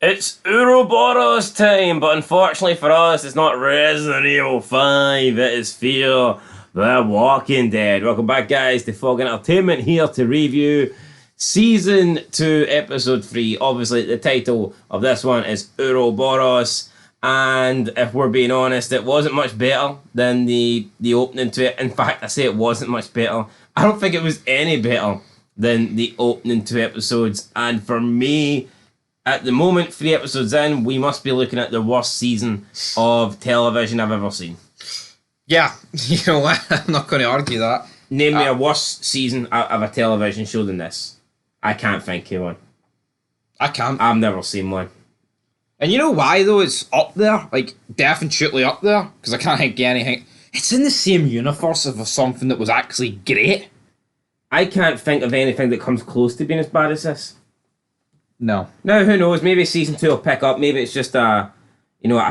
It's Ouroboros time, but unfortunately for us, it's not Resident Evil 5, it is Fear the Walking Dead. Welcome back, guys, to Fog Entertainment, here to review Season 2, Episode 3. Obviously, the title of this one is Ouroboros, and if we're being honest, it wasn't much better than the opening to it. In fact, I say it wasn't much better. I don't think it was any better than the opening two episodes, and for me, at the moment, 3 episodes in, we must be looking at the worst season of television I've ever seen. Yeah, you know what? I'm not going to argue that. Name me a worse season of a television show than this. I can't think of one. I can't. I've never seen one. And you know why, though? It's up there. Like, definitely up there. Because I can't think of anything. It's in the same universe of something that was actually great. I can't think of anything that comes close to being as bad as this. No. Now, who knows? Maybe season 2 will pick up. Maybe it's just a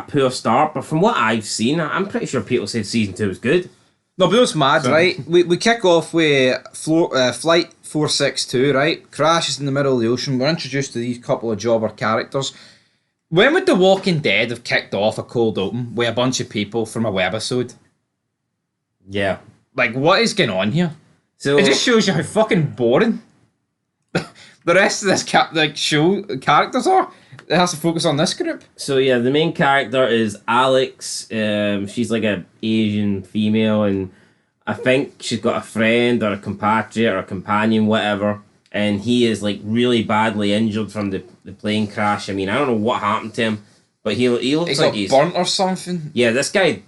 poor start. But from what I've seen, I'm pretty sure people said season 2 was good. No, but it's mad, right? We kick off with Flight 462, right? Crashes in the middle of the ocean. We're introduced to these couple of jobber characters. When would The Walking Dead have kicked off a cold open with a bunch of people from a webisode? Yeah. Like, what is going on here? So it just shows you how fucking boring the rest of this show characters are. It has to focus on this group. So yeah, the main character is Alex. She's like a Asian female, and I think she's got a friend or a compatriot or a companion, whatever. And he is like really badly injured from the plane crash. I mean, I don't know what happened to him, but he looks like he's burnt or something. Yeah, this guy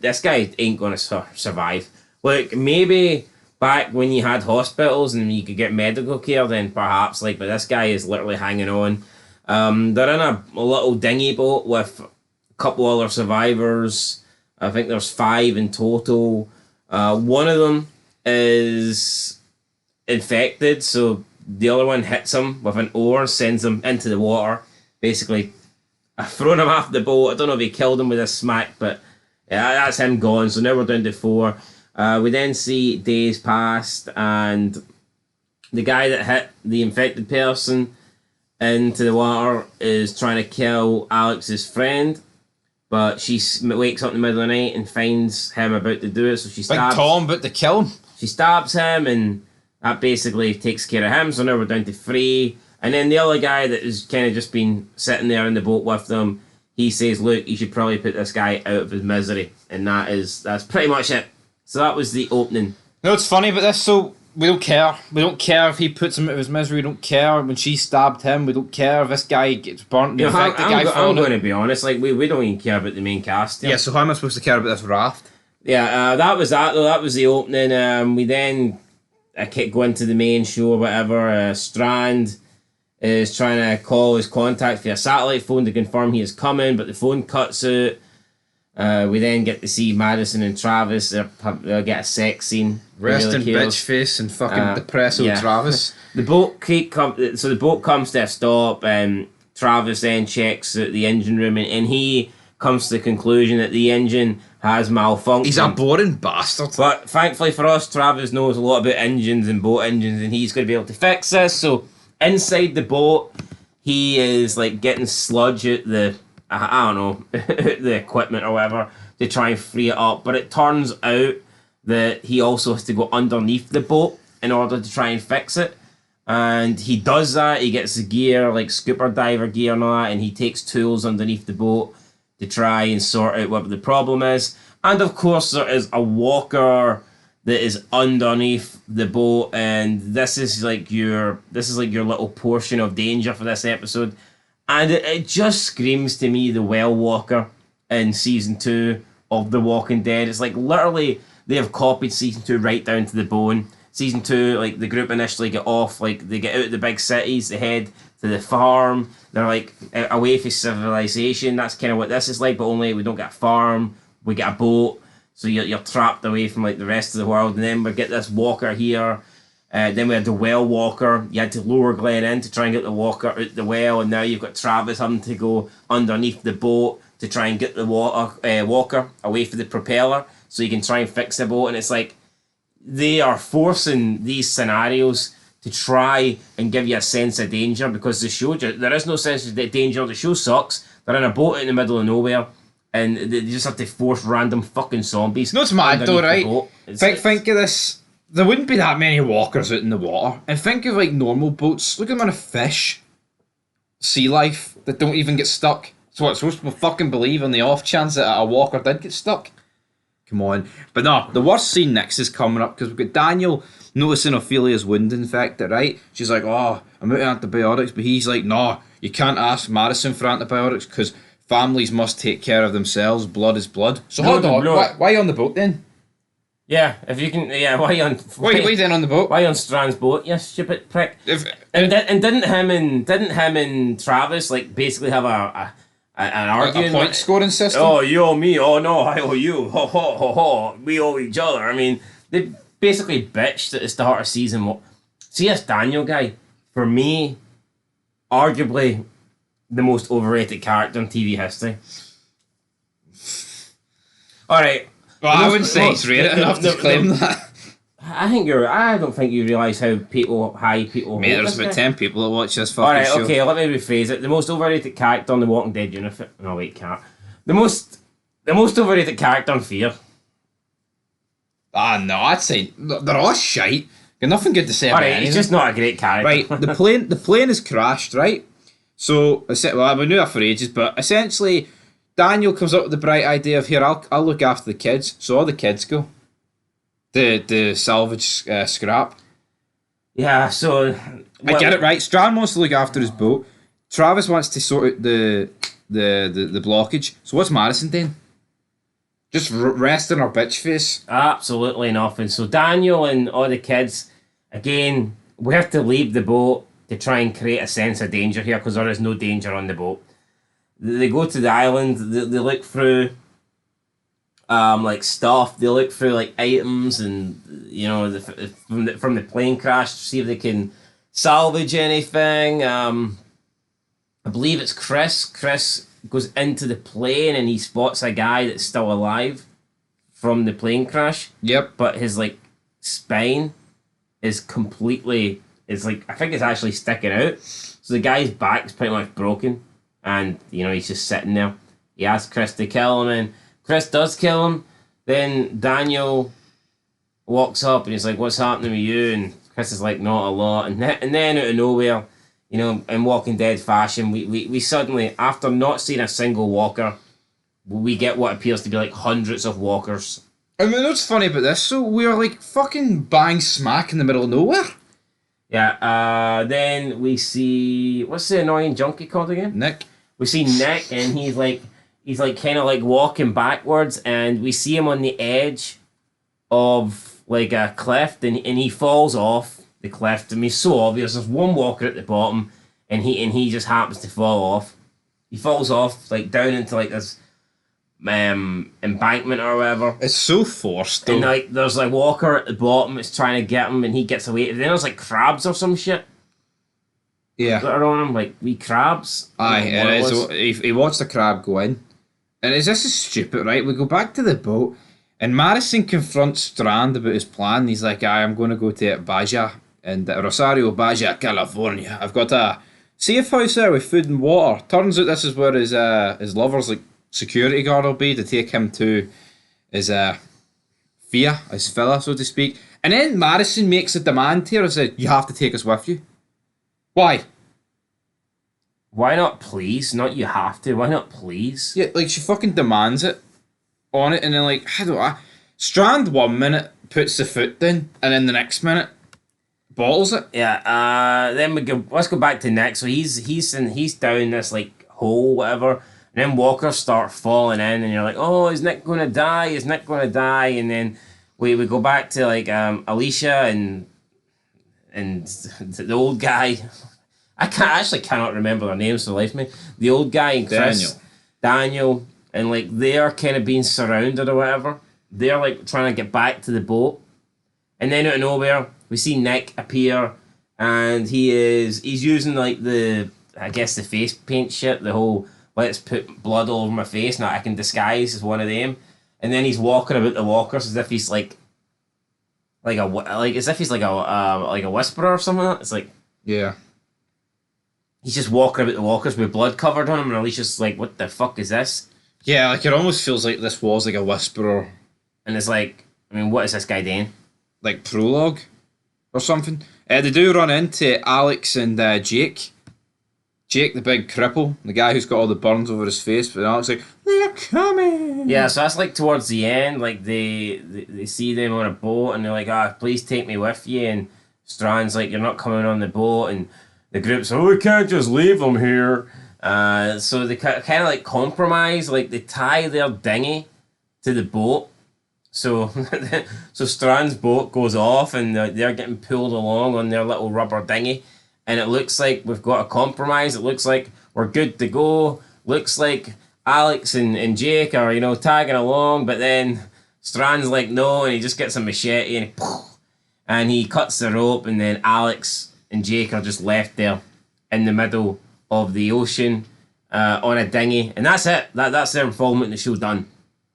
ain't gonna survive. Like, maybe back when you had hospitals and you could get medical care, then perhaps, like, but this guy is literally hanging on. They're in a little dinghy boat with a couple other survivors. I think there's 5 in total. One of them is infected, so the other one hits him with an oar, sends him into the water. Basically, I've thrown him off the boat. I don't know if he killed him with a smack, but yeah, that's him gone. So now we're down to 4. We then see days passed, and the guy that hit the infected person into the water is trying to kill Alex's friend, but she wakes up in the middle of the night and finds him about to do it, so she stabs... Big Tom about to kill him. She stabs him, and that basically takes care of him, so now we're down to 3. And then the other guy that has kind of just been sitting there in the boat with them, he says, look, you should probably put this guy out of his misery, and that's pretty much it. So that was the opening. No, it's funny about this, so we don't care. We don't care if he puts him out of his misery. We don't care when she stabbed him. We don't care if this guy gets burnt. I'm going to be honest. Like, we don't even care about the main cast. Yeah, so how am I supposed to care about this raft? Yeah, that was that, though. That was the opening. We then go into the main show or whatever. Strand is trying to call his contact via satellite phone to confirm he is coming, but the phone cuts out. We then get to see Madison and Travis. They'll get a sex scene. Rest in bitch face and fucking depressed old Travis. The boat the boat comes to a stop, and Travis then checks out the engine room, and he comes to the conclusion that the engine has malfunctioned. He's a boring bastard. But thankfully for us, Travis knows a lot about engines and boat engines, and he's going to be able to fix this. So inside the boat, he is like getting sludge out I don't know, the equipment or whatever, to try and free it up. But it turns out that he also has to go underneath the boat in order to try and fix it. And he does that. He gets the gear, like scuba diver gear and all that, and he takes tools underneath the boat to try and sort out what the problem is. And of course, there is a walker that is underneath the boat, and this is like your little portion of danger for this episode. And it just screams to me the Well Walker in Season 2 of The Walking Dead. It's like literally they have copied Season 2 right down to the bone. Season 2, like the group initially get off, like they get out of the big cities, they head to the farm, they're like away from civilization. That's kind of what this is like, but only we don't get a farm, we get a boat. So you're trapped away from like the rest of the world. And then we get this walker here. Then we had the well walker. You had to lower Glenn in to try and get the walker out the well, and now you've got Travis having to go underneath the boat to try and get the walker away from the propeller so you can try and fix the boat. And it's like they are forcing these scenarios to try and give you a sense of danger, because the show, there is no sense of danger. The show sucks. They're in a boat in the middle of nowhere, and they just have to force random fucking zombies. No, it's mad though, right? Think of this. There wouldn't be that many walkers out in the water. And think of like normal boats. Look at the amount of fish, sea life, that don't even get stuck. So what, supposed to fucking believe on the off chance that a walker did get stuck? Come on. But no, the worst scene next is coming up, because we've got Daniel noticing Ophelia's wound infected, right? She's like, oh, I'm out of antibiotics. But he's like, no, you can't ask Madison for antibiotics because families must take care of themselves. Blood is blood. So hold on, why are you on the boat then? Yeah, if you can, yeah, why you on? Why you then on the boat? Why you on Strand's boat? You stupid prick. Didn't him and Travis like basically have an argument? A point scoring system? Oh, you owe me. Oh no, I owe you. Ho ho ho ho. We owe each other. I mean, they basically bitched at the start of season. See, this Daniel guy, for me, arguably the most overrated character in TV history. All right. Well, I wouldn't say it's rated enough to claim that. I don't think you realise how high people. Mate, there's about 10 people that watch this fucking show. Alright, okay, let me rephrase it. The most overrated character on the Walking Dead universe. No, wait, can't. The most overrated character on Fear. No, I'd say they're all shite. Got nothing good to say about it. He's just not a great character. Right, the plane has crashed, right? So, well, we knew that for ages, but essentially, Daniel comes up with the bright idea of, here, I'll look after the kids. So all the kids go. The salvage scrap. Yeah, so... I get it, right? Strand wants to look after his boat. Travis wants to sort out the blockage. So what's Madison doing? Just resting her bitch face? Absolutely nothing. So Daniel and all the kids, again, we have to leave the boat to try and create a sense of danger here, because there is no danger on the boat. They go to the island, they look through like stuff, they look through like items and, you know, from the plane crash to see if they can salvage anything. I believe it's Chris. Chris goes into the plane and he spots a guy that's still alive from the plane crash. Yep. But his like spine is completely, it's like, I think it's actually sticking out. So the guy's back is pretty much broken. And, you know, he's just sitting there. He asks Chris to kill him, and Chris does kill him. Then Daniel walks up and he's like, what's happening with you? And Chris is like, not a lot. And then out of nowhere, you know, in Walking Dead fashion, we suddenly, after not seeing a single walker, we get what appears to be like hundreds of walkers. I mean, what's funny about this? So we're like fucking bang smack in the middle of nowhere. Yeah, then we see, what's the annoying junkie called again? Nick. We see Nick, and he's like kind of like walking backwards, and we see him on the edge of like a cliff, and he falls off the cliff. To me, so obvious. There's one walker at the bottom, and he just happens to fall off. He falls off like down into like this embankment or whatever. It's so forced though. And like there's like walker at the bottom. It's trying to get him, and he gets away. And then there's like crabs or some shit. Yeah. That are on him, like wee crabs. Aye, it is. He watched the crab go in. And this is stupid, right? We go back to the boat, and Madison confronts Strand about his plan. He's like, I'm going to go to Baja, and Rosario, Baja, California. I've got a safe house there with food and water. Turns out this is where his lover's like security guard will be to take him to his his villa, so to speak. And then Madison makes a demand here and says, you have to take us with you. Why? Why not please? Not you have to. Why not please? Yeah, like she fucking demands it on it, and then like, Strand 1 minute puts the foot down, and then the next minute bottles it. Yeah. Then let's go back to Nick. So he's down this like hole, whatever. And then walkers start falling in, and you're like, oh, is Nick gonna die? Is Nick gonna die? And then we go back to like Alicia and the old guy. I cannot remember their names for the life of me. The old guy and Chris, Daniel, and like they're kind of being surrounded or whatever. They're like trying to get back to the boat, and then out of nowhere we see Nick appear, and he's using like the face paint shit, the whole let's put blood all over my face now I can disguise as one of them, and then he's walking about the walkers as if he's like like as if he's like a whisperer or something. It's like Yeah. he's just walking about the walkers with blood covered on him, and Alicia's just like, "What the fuck is this?" Yeah, like it almost feels like this was like a whisperer, And it's like, I mean, what is this guy doing? like prologue or something. They do run into Alex and Jake. Jake, the big cripple, the guy who's got all the burns over his face, but Alex like, they're coming. Yeah, so that's like towards the end, like they see them on a boat and they're like, ah, please take me with you. And Strand's like, you're not coming on the boat. And the group's, oh, we can't just leave them here. So they kind of like compromise, like they tie their dinghy to the boat. So, so Strand's boat goes off and they're getting pulled along on their little rubber dinghy. And it looks like we've got a compromise. It looks like we're good to go. Looks like Alex and Jake are, tagging along. But then Strand's like, no, and he just gets a machete and he cuts the rope. And then Alex and Jake are just left there in the middle of the ocean on a dinghy. And that's it. That's their involvement in the show done.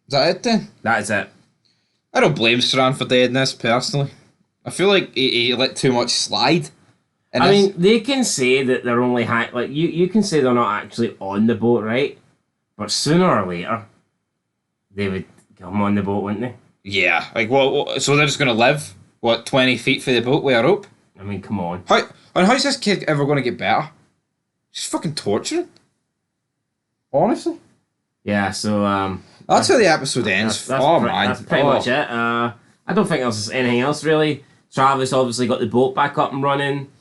Is that it then? That is it. I don't blame Strand for doing this, personally. I feel like he let too much slide. I mean, they can say that they're only like you can say they're not actually on the boat, right? But sooner or later, they would come on the boat, wouldn't they? Yeah, like what? So they're just gonna live 20 feet for the boat with a rope? I mean, come on. How's this kid ever gonna get better? Just fucking torturing. Honestly. Yeah. So that's how the episode ends. That's pretty much it. I don't think there's anything else really. Travis obviously got the boat back up and running.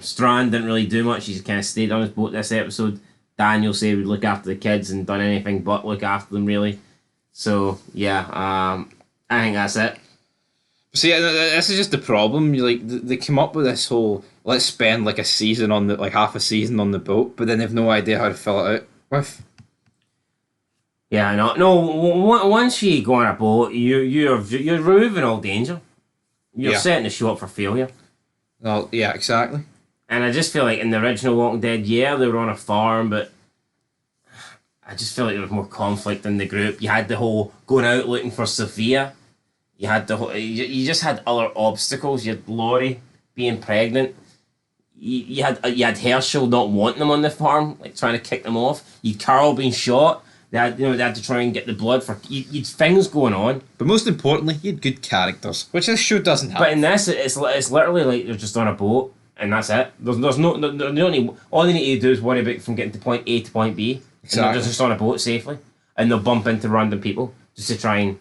Strand didn't really do much. He just kind of stayed on his boat this episode. Daniel said he would look after the kids and done anything but look after them, really. So, yeah, I think that's it. See, this is just the problem. They come up with this whole, let's spend like a season on the, like half a season on the boat, but then they've no idea how to fill it out with. Yeah, no. Once you go on a boat, you're removing all danger. You're setting the show up for failure. Well, yeah, exactly. And I just feel like in the original Walking Dead, yeah, they were on a farm, but I just feel like there was more conflict in the group. You had the whole going out looking for Sophia. You had the whole, you just had other obstacles. You had Laurie being pregnant. You had Herschel not wanting them on the farm, like trying to kick them off. You had Carl being shot. They had to try and get the blood for. You'd things going on. But most importantly, you had good characters, which this show doesn't have. But in this, it's literally like they're just on a boat, and that's it. There's no all they need to do is worry about from getting to point A to point B. Exactly. And they're just on a boat safely, and they'll bump into random people just to try and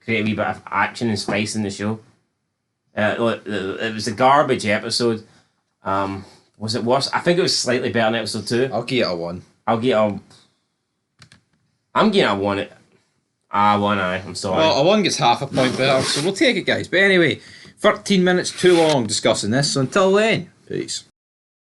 create a wee bit of action and spice in the show. It was a garbage episode. Was it worse? I think it was slightly better than episode 2. I'll give it a 1. I'm getting a 1. 1, I'm sorry. Well, a 1 gets half a point better, so we'll take it, guys. But anyway, 13 minutes too long discussing this, so until then, peace.